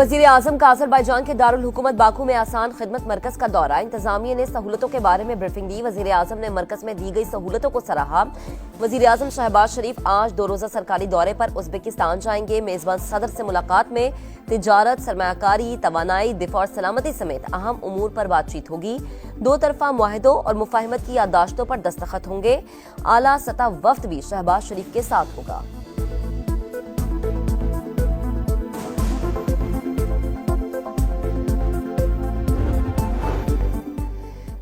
वजीर आजम का अजरबैजान के दारुल हुकूमत बाकू में आसान खिदमत मरकज का दौरा। इंतजामिया ने सहूलतों के बारे में ब्रीफिंग दी। वजीर आजम ने मरकज में दी गई सहूलतों को सराहा। वजीर आजम शहबाज शरीफ आज 2 रोजा सरकारी दौरे पर उज्बेकिस्तान जाएंगे। मेजबान सदर से मुलाकात में तिजारत, सरमायाकारी, तवानाई, दिफा और सलामती समेत अहम उमूर पर बातचीत होगी। 2 तरफा मुआहिदों और मुफाहिमत की याददाश्तों पर दस्तखत होंगे। आला सतह वफ्द भी शहबाज शरीफ के साथ होगा।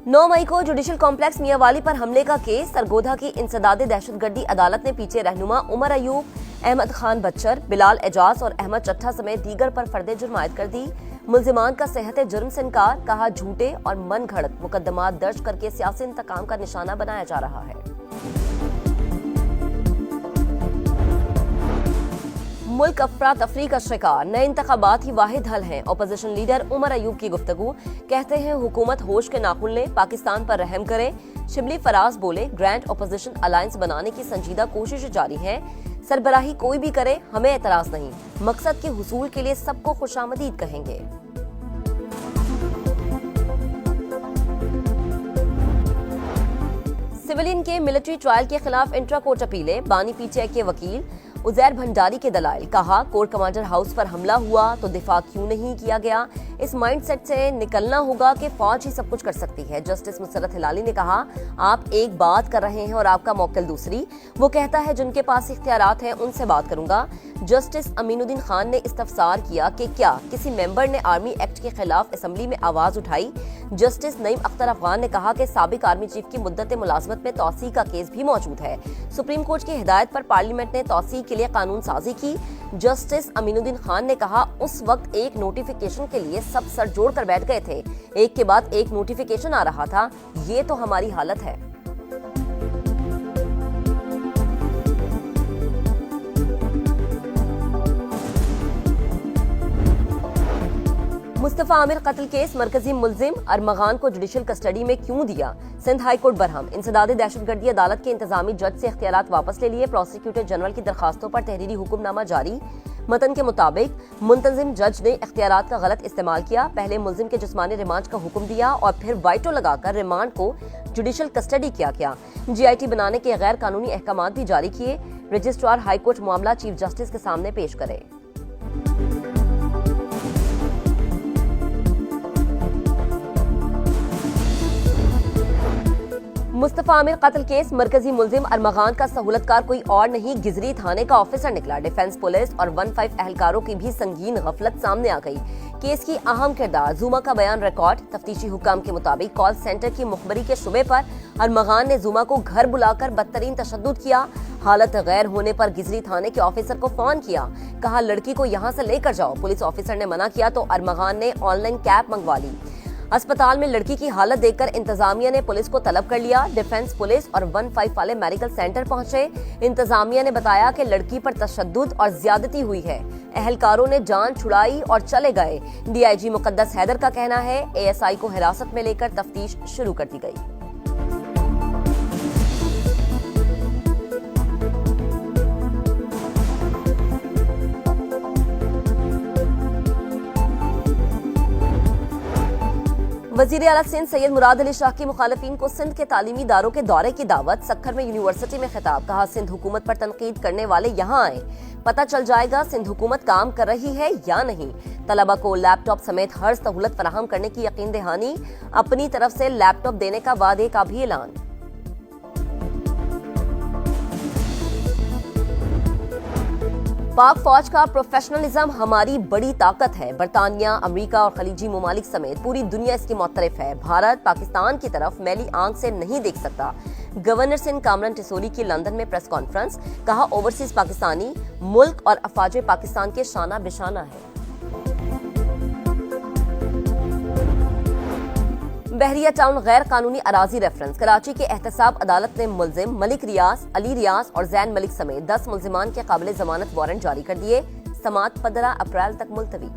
9 मई को जुडिशल कॉम्प्लेक्स मियांवाली पर हमले का केस। सरगोधा की इंसदादे दहशतगर्दी अदालत ने पीछे रहनुमा उमर अयूब, अहमद खान बच्चर, बिलाल एजाज और अहमद चट्ठा समेत दीगर पर फर्दे जुर्म आयद कर दी। मुल्जिमान का सेहत जुर्म से इनकार, कहा झूठे और मन घड़त मुकदमात दर्ज करके सियासी इंतकाम का निशाना बनाया जा रहा है। मुल्क अफरा तफरी का शिकार, नए इंतखाबात ही वाहिद हल हैं। अपोजिशन लीडर उमर अयूब की गुफ्तगू, कहते हैं हुकूमत होश के नाखून ले, पाकिस्तान पर रहम करे। शिबली फराज बोले, ग्रैंड अपोजिशन अलायंस बनाने की संजीदा कोशिश जारी है। सरबराही कोई भी करे, हमें एतराज नहीं। मकसद के हुसूल के लिए सबको खुशामदीद कहेंगे। सिविलियन के मिलिट्री ट्रायल के खिलाफ इंट्रा कोर्ट अपीलें। बानी पीटीआई के वकील उजैर भंडारी के दलाइल, कहा कोर कमांडर हाउस पर हमला हुआ तो दिफा क्यों नहीं किया गया। इस माइंडसेट से निकलना होगा कि फौज ही सब कुछ कर सकती है। जस्टिस मुसर्रत हिलाली ने कहा, आप एक बात कर रहे हैं और आपका मौकिल दूसरी। वो कहता है जिनके पास इख्तियारात हैं उनसे बात करूंगा। जस्टिस अमीनुद्दीन खान ने इस्तफसार किया कि क्या किसी मेंबर ने आर्मी एक्ट के खिलाफ असेंबली में आवाज उठाई। जस्टिस नईम अख्तर अफगान ने कहा कि साबिक आर्मी चीफ की मुद्दत मुलाजमत में तौसीक का केस भी मौजूद है। सुप्रीम कोर्ट की हिदायत पर पार्लियामेंट ने तौसीक के लिए कानून साजी की। जस्टिस अमीनुद्दीन खान ने कहा, उस वक्त एक नोटिफिकेशन के लिए सब सर जोड़ कर बैठ गए थे, एक के बाद एक नोटिफिकेशन आ रहा था। ये तो हमारी हालत है। मुस्तफा आमिर कत्ल केस, मरकजी मुल्जिम अरमगान को जुडिशल कस्टडी में क्यों दिया। Sindh high court Barham. इंसदादे दहशतगर्दी अदालत के इंतजामी जज से इख्तियारात वापस ले लिए। प्रोसिक्यूटर जनरल की दरखास्तों पर तहरीरी हुक्मनामा जारी। मतन के मुताबिक मुंतजिम जज ने इख्तियारात का गलत इस्तेमाल किया। पहले मुल्जिम के जिस्मानी रिमांड का हुक्म दिया और फिर वाइटो लगाकर रिमांड को जुडिशल कस्टडी किया गया। GIT बनाने के गैर कानूनी अहकामात भी जारी किए। रजिस्ट्रार हाईकोर्ट मामला चीफ जस्टिस के सामने पेश करे। मुस्तफा आमिर कत्ल केस, मरकजी मुल्जिम अरमगान का सहूलतकार कोई और नहीं, गिजरी थाने का ऑफिसर निकला। डिफेंस पुलिस और 15 एहलकारों की भी संगीन गफलत सामने आ गई। केस की अहम किरदार जुमा का बयान रिकॉर्ड। तफ्तीशी हुक्म के मुताबिक कॉल सेंटर की मुखबरी के शुबे पर अरमगान ने जुमा को घर बुलाकर बदतरीन तशद्दुद किया। हालत गैर होने पर गिजरी थाने के ऑफिसर को फोन किया, कहा लड़की को यहाँ से लेकर जाओ। पुलिस ऑफिसर ने मना किया तो अरमगान ने ऑनलाइन कैब मंगवा ली। अस्पताल में लड़की की हालत देखकर इंतजामिया ने पुलिस को तलब कर लिया। डिफेंस पुलिस और 15 वाले मेडिकल सेंटर पहुंचे। इंतजामिया ने बताया कि लड़की पर तशद्दुद और ज्यादती हुई है। एहलकारों ने जान छुड़ाई और चले गए। DIG मुकद्दस हैदर का कहना है ASI को हिरासत में लेकर तफ्तीश शुरू कर दी गई। वजीर आला सिंध सैयद मुराद अली शाह की मुखालिफिन को सिंध के तालीमी इदारों के दौरे की दावत। सक्खर में यूनिवर्सिटी में खिताब, कहा सिंध हुकूमत पर तनकीद करने वाले यहाँ आए, पता चल जाएगा सिंध हुकूमत काम कर रही है या नहीं। तलबा को लैपटॉप समेत हर सहूलत फराहम करने की यकीन दहानी। अपनी तरफ से लैपटॉप देने का वादे का भी ऐलान। पाक फौज का प्रोफेशनलिज्म हमारी बड़ी ताकत है। बरतानिया, अमेरिका और खलीजी ममालिक समेत पूरी दुनिया इसकी मुतरफ है। भारत पाकिस्तान की तरफ मैली आंख से नहीं देख सकता। गवर्नर सिंध कामरान टिसोरी की लंदन में प्रेस कॉन्फ्रेंस, कहा ओवरसीज पाकिस्तानी मुल्क और अफवाज पाकिस्तान के शाना बिशाना है। बहरिया टाउन गैर कानूनी अराजी रेफरेंस। कराची के एहतसाब अदालत ने मुल्जिम मलिक रियाज, अली रियाज और जैन मलिक समेत 10 मुल्जिमान के काबिल जमानत वारंट जारी कर दिए। समात 15 अप्रैल तक मुलतवी।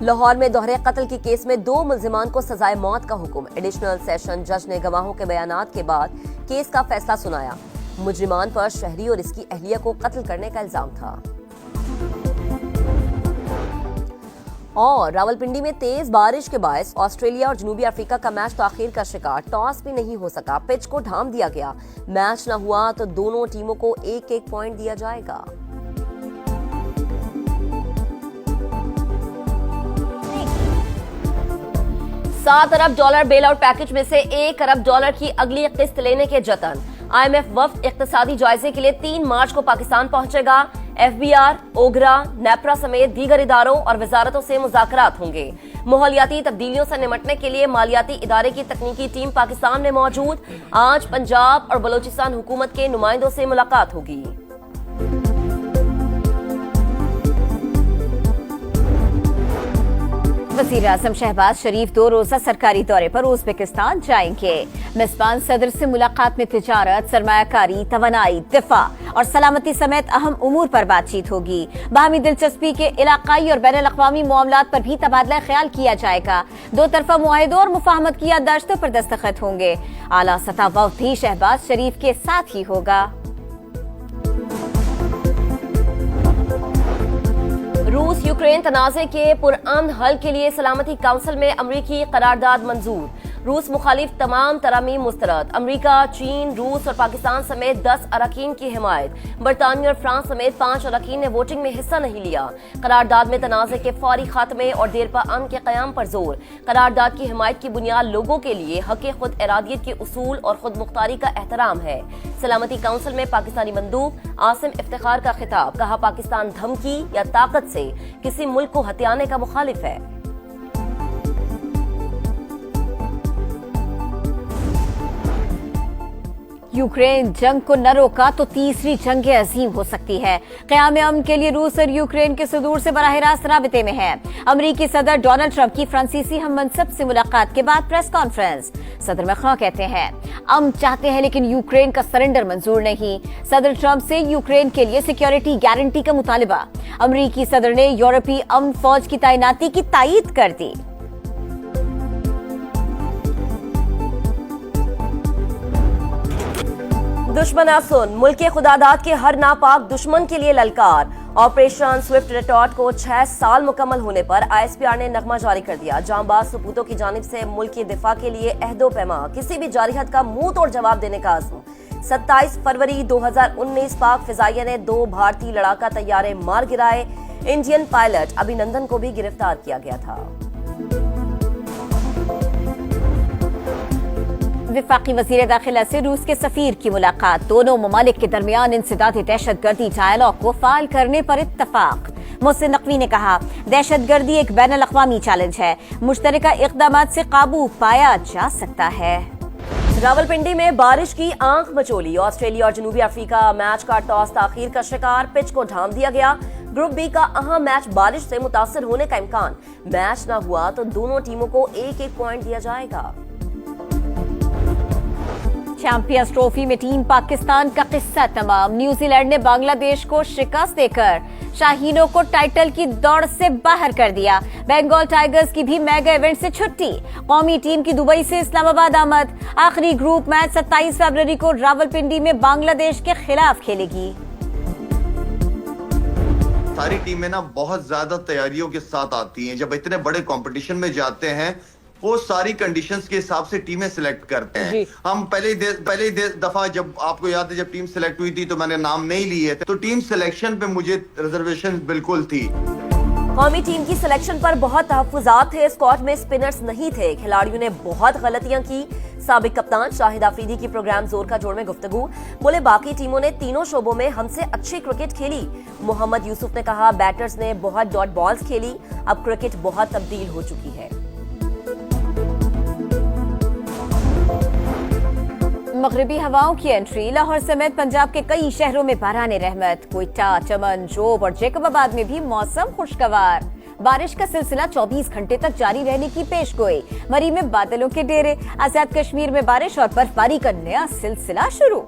लाहौर में दोहरे कत्ल के केस में 2 मुल्जिमान को सजाए मौत का हुक्म। एडिशनल सेशन जज ने गवाहों के बयानात के बाद केस का फैसला सुनाया। मुजरिमान पर शहरी और इसकी अहलिया को कत्ल करने का इल्जाम था। और रावलपिंडी में तेज बारिश के बायस ऑस्ट्रेलिया और जनूबी अफ्रीका का मैच ताखीर का शिकार। टॉस भी नहीं हो सका, पिच को ढांप दिया गया। मैच न हुआ तो दोनों टीमों को एक एक पॉइंट दिया जाएगा। $7 अरब बेल आउट पैकेज में से $1 अरब की अगली किस्त लेने के जतन। IMF वफ्द इक्तिसादी जायजे के लिए 3 मार्च को पाकिस्तान पहुंचेगा। FBR, ओगरा, नेपरा समेत दीगर इदारों और वजारतों से मुज़ाकरात होंगे। माहौलियाती तब्दीलियों से निपटने के लिए मालियाती इदारे की तकनीकी टीम पाकिस्तान में मौजूद। आज पंजाब और बलोचिस्तान हुकूमत के नुमाइंदों से मुलाकात होगी। वज़ीर-ए-आज़म शहबाज शरीफ 2 रोज़ा सरकारी दौरे पर उज़्बेकिस्तान जाएंगे। मेज़बान सदर से मुलाकात में तिजारत, सरमायाकारी, तवानाई, दिफा और सलामती समेत अहम उमूर पर बातचीत होगी। बाहमी दिलचस्पी के इलाकाई और बैनुल-अक़वामी मामलात पर भी तबादला ख्याल किया जाएगा। 2 तरफ़ा मुआहिदों और मुफाहमत की याददाश्तों पर दस्तखत होंगे। आला सतह वफ़द भी शहबाज शरीफ के साथ ही होगा। रूस यूक्रेन तनाज़े के पुरअमन हल के लिए सलामती काउंसिल में अमरीकी करारदाद मंजूर। रूस मुखालिफ तमाम तरामीम मुस्तरद। अमरीका, चीन, रूस और पाकिस्तान समेत 10 अरकान की हिमायत। बरतानिया और फ्रांस समेत 5 अरकान ने वोटिंग में हिस्सा नहीं लिया। करारदाद में तनाज़े के फौरी खात्मे और देरपा अमन के क़याम पर जोर। करारदाद की हिमायत की बुनियाद लोगों के लिए हक़ खुद इरादियत के उसूल और खुद मुख्तारी का एहतराम है। सलामती काउंसिल में पाकिस्तानी मंदूब आसिम इफ्तिखार का खिताब। कहा, पाकिस्तान धमकी या ताकत से किसी मुल्क को हथियाने का मुखालिफ है। यूक्रेन जंग को न रोका तो तीसरी जंग अजीम हो सकती है। क़याम अमन के लिए रूस और यूक्रेन के सदूर से बराह रास्त राबिते में है। अमरीकी सदर डोनाल्ड ट्रंप की फ्रांसीसी हम मनसब से मुलाकात के बाद प्रेस कॉन्फ्रेंस। सदर मैक्रों कहते हैं, हम चाहते हैं लेकिन यूक्रेन का सरेंडर मंजूर नहीं। सदर ट्रंप से यूक्रेन के लिए सिक्योरिटी गारंटी का मुतालिबा। अमरीकी सदर ने यूरोपीय अमन फौज की तैनाती की तायीद कर दी। दुश्मन सुन, मुल्क के खुदादाद के हर नापाक दुश्मन के लिए ललकार। ऑपरेशन स्विफ्ट रिटॉर्ट को 6 साल मुकम्मल होने पर ISPR ने नगमा जारी कर दिया। जांबाज सपूतों की जानिब से मुल्क के दिफा के लिए अहदो पैमा, किसी भी जारिहत का मुंह तोड़ जवाब देने का अज़्म। 27 फरवरी 2019 पाक फिजाइया ने 2 भारतीय लड़ाका तैयारे मार गिराए। इंडियन पायलट अभिनंदन को भी गिरफ्तार किया गया था। वफाकी वज़ीर दाखिला से रूस के सफीर की मुलाकात। दोनों ममालिक के दरमियान इंसदादी दहशतगर्दी डायलॉग को फाल करने पर इत्तफाक। मोहसिन नकवी ने कहा, दहशतगर्दी एक बैनुल अक़वामी चैलेंज है, मुश्तरका इक़दामात से काबू पाया जा सकता है। रावलपिंडी में बारिश की आंख मचोली। ऑस्ट्रेलिया और जनूबी अफ्रीका मैच का टॉस ताखीर का शिकार, पिच को ढांप दिया गया। ग्रुप बी का अहम मैच बारिश से मुतासर होने का इम्कान। मैच न हुआ तो दोनों टीमों को एक एक पॉइंट दिया जाएगा। चैंपियंस ट्रॉफी में टीम पाकिस्तान का किस्सा तमाम। न्यूजीलैंड ने बांग्लादेश को शिकस्त देकर शाहीनों को टाइटल की दौड़ से बाहर कर दिया। बंगाल टाइगर्स की भी मेगा इवेंट से छुट्टी। कौमी टीम की दुबई से इस्लामाबाद आमद। आखिरी ग्रुप मैच 27 फरवरी को रावलपिंडी में बांग्लादेश के खिलाफ खेलेगी। सारी टीमें ना बहुत ज्यादा तैयारियों के साथ आती हैं। जब इतने बड़े कंपटीशन में जाते हैं वो सारी कंडीशंस के हिसाब से टीमें सिलेक्ट करते हैं। हम पहले दफा जब आपको याद है जब टीम सिलेक्ट हुई थी तो मैंने नाम नहीं लिए थे, तो टीम सिलेक्शन पे मुझे रिजर्वेशन बिल्कुल थी। कौमी टीम की सिलेक्शन पर बहुत तहफ्फुज़ात थे। स्क्वाड में स्पिनर्स नहीं थे। खिलाड़ियों ने बहुत गलतियां की। साबिक कप्तान शाहिद आफरीदी की प्रोग्राम जोर का जोड़ में गुफ्तगू। बोले, बाकी टीमों ने तीनों शोबों में हमसे अच्छी क्रिकेट खेली। मोहम्मद यूसुफ ने कहा, बैटर्स ने बहुत डॉट बॉल्स खेली। अब क्रिकेट बहुत तब्दील हो चुकी है। मगरिबी हवाओं की एंट्री। लाहौर समेत पंजाब के कई शहरों में बाराने रहमत। कोयटा, चमन, जोब और जैकबाबाद में भी मौसम खुशगवार। बारिश का सिलसिला 24 घंटे तक जारी रहने की पेशगोई। मरी में बादलों के डेरे। आजाद कश्मीर में बारिश और बर्फबारी का नया सिलसिला शुरू।